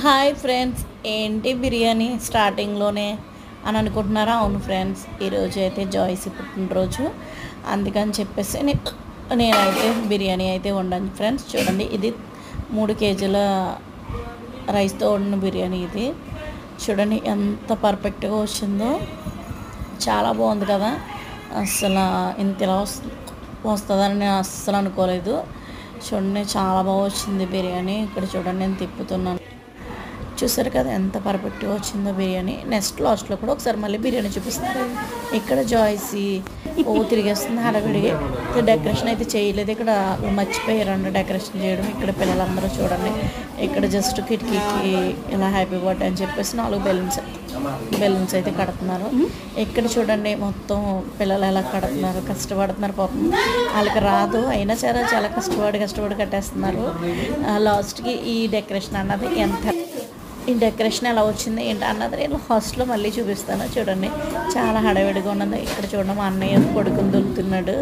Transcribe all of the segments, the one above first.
Hi friends, ఏంటి బిర్యానీ స్టార్టింగ్లోనే అని అనుకుంటున్నారా? అవును ఫ్రెండ్స్, ఈరోజు అయితే జాయ్సీ పుట్టినరోజు. అందుకని చెప్పేసి నేనైతే బిర్యానీ అయితే వండాను ఫ్రెండ్స్. చూడండి, ఇది 3 కేజీల రైస్తో వండిన బిర్యానీ. ఇది చూడండి ఎంత పర్ఫెక్ట్గా వచ్చిందో, చాలా బాగుంది కదా. అసలు ఇంత ఇలా వస్తుందని నేను అస్సలు అనుకోలేదు. చూడండి, చాలా బాగా వచ్చింది బిర్యానీ. ఇక్కడ చూడండి, నేను తిప్పుతున్నాను. చూసారు కదా ఎంత పర్ఫెక్ట్గా వచ్చిందో బిర్యానీ. లాస్ట్లో కూడా ఒకసారి మళ్ళీ బిర్యానీ చూపిస్తాను. ఇక్కడ జాయ్సీ తిరిగేస్తుంది హడావిడిగా. డెకరేషన్ అయితే చేయలేదు, ఇక్కడ మర్చిపోయారండి డెకరేషన్ చేయడం. ఇక్కడ పిల్లలందరూ చూడండి, ఇక్కడ జస్ట్ కిటికీకి ఇలా హ్యాపీ బర్త్డే అని చెప్పేసి 4 బెలూన్స్ అయితే కడుతున్నారు. ఇక్కడ చూడండి, మొత్తం పిల్లలు ఎలా కడుతున్నారు, కష్టపడుతున్నారు పాపం. వాళ్ళకి రాదు, అయినా సరే చాలా కష్టపడి కట్టేస్తున్నారు. లాస్ట్కి ఈ డెకరేషన్ అన్నది ఈ డెకరేషన్ ఎలా వచ్చింది ఏంటి అన్నది నేను లాస్ట్లో మళ్ళీ చూపిస్తాను. చూడండి, చాలా హడావిడిగా ఉన్నది. ఇక్కడ చూడండి, మా అన్నయ్య కొడుకుని దొరుకుతున్నాడు.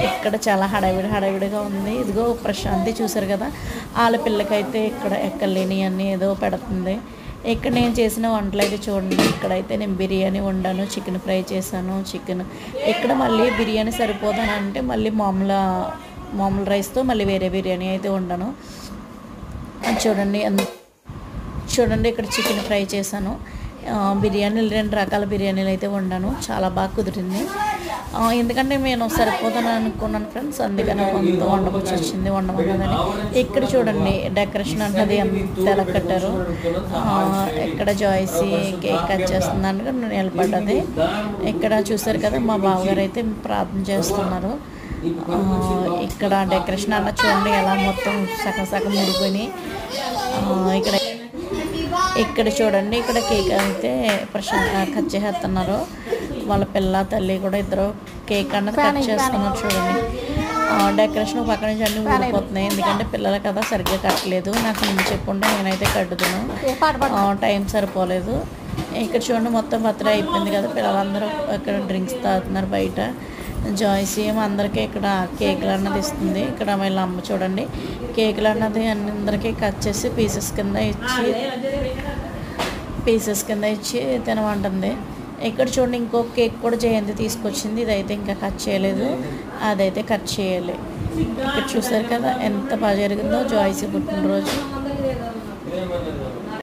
ఇక్కడ చాలా హడావిడిగా ఉంది. ఇదిగో ప్రశాంతి చూసారు కదా, వాళ్ళ పిల్లకైతే ఇక్కడ ఎక్కలేని అన్నీ ఏదో పెడుతుంది. ఇక్కడ నేను చేసిన వంటలు అయితే చూడండి. ఇక్కడైతే నేను బిర్యానీ వండాను, చికెన్ ఫ్రై చేశాను. ఇక్కడ మళ్ళీ బిర్యానీ సరిపోదని అంటే మళ్ళీ మామూలు రైస్తో మళ్ళీ వేరే బిర్యానీ అయితే వండాను. చూడండి, ఇక్కడ చికెన్ ఫ్రై చేశాను. బిర్యానీలు 2 రకాల బిర్యానీలు అయితే వండాను. చాలా బాగా కుదిరింది. ఎందుకంటే నేను సరిపోదని అనుకున్నాను ఫ్రెండ్స్, అందుకని కొంత వండమన్నదని. ఇక్కడ చూడండి, డెకరేషన్ అన్నది ఎంత ఎలా కట్టారు. ఇక్కడ జాయ్సీ కేక్ కట్ చేస్తుందని నేను నిలబడ్డది. ఇక్కడ చూసారు కదా, మా బావగారు అయితే ప్రార్థన చేస్తున్నారు. ఇక్కడ డెకరేషన్ అన్న చూడండి ఎలా మొత్తం సగం ముడిపోయినాయి. ఇక్కడ చూడండి, ఇక్కడ కేక్ అయితే కట్ చేస్తున్నారు. వాళ్ళ పిల్ల తల్లి కూడా ఇద్దరు కేక్ అన్నది కట్ చేస్తున్నారు. చూడండి, డెకరేషన్ పక్క నుంచి అన్నీ ఊడిపోతున్నాయి. ఎందుకంటే పిల్లలు కదా సరిగ్గా కట్టలేదు. నాకు ముందు చెప్పుంటే నేనైతే కట్టుతున్నాను, టైం సరిపోలేదు. ఇక్కడ చూడండి, మొత్తం బర్త్డే అయిపోయింది కదా. పిల్లలందరూ ఇక్కడ డ్రింక్స్ తాగుతున్నారు బయట. జాయ్సీ ఏమో అందరికీ ఇక్కడ కేకులు అన్నది ఇస్తుంది. ఇక్కడ వీళ్ళ అమ్మ చూడండి, కేకులు అన్నది అందరికీ కట్ చేసి పీసెస్ కింద ఇచ్చి తినమంటుంది. ఇక్కడ చూడండి, ఇంకో కేక్ కూడా జయంతి తీసుకొచ్చింది. ఇదైతే ఇంకా కట్ చేయలేదు, అదైతే కట్ చేయాలి. ఇక్కడ చూసారు కదా ఎంత బాగా జరిగిందో జాయ్సీ పుట్టినరోజు.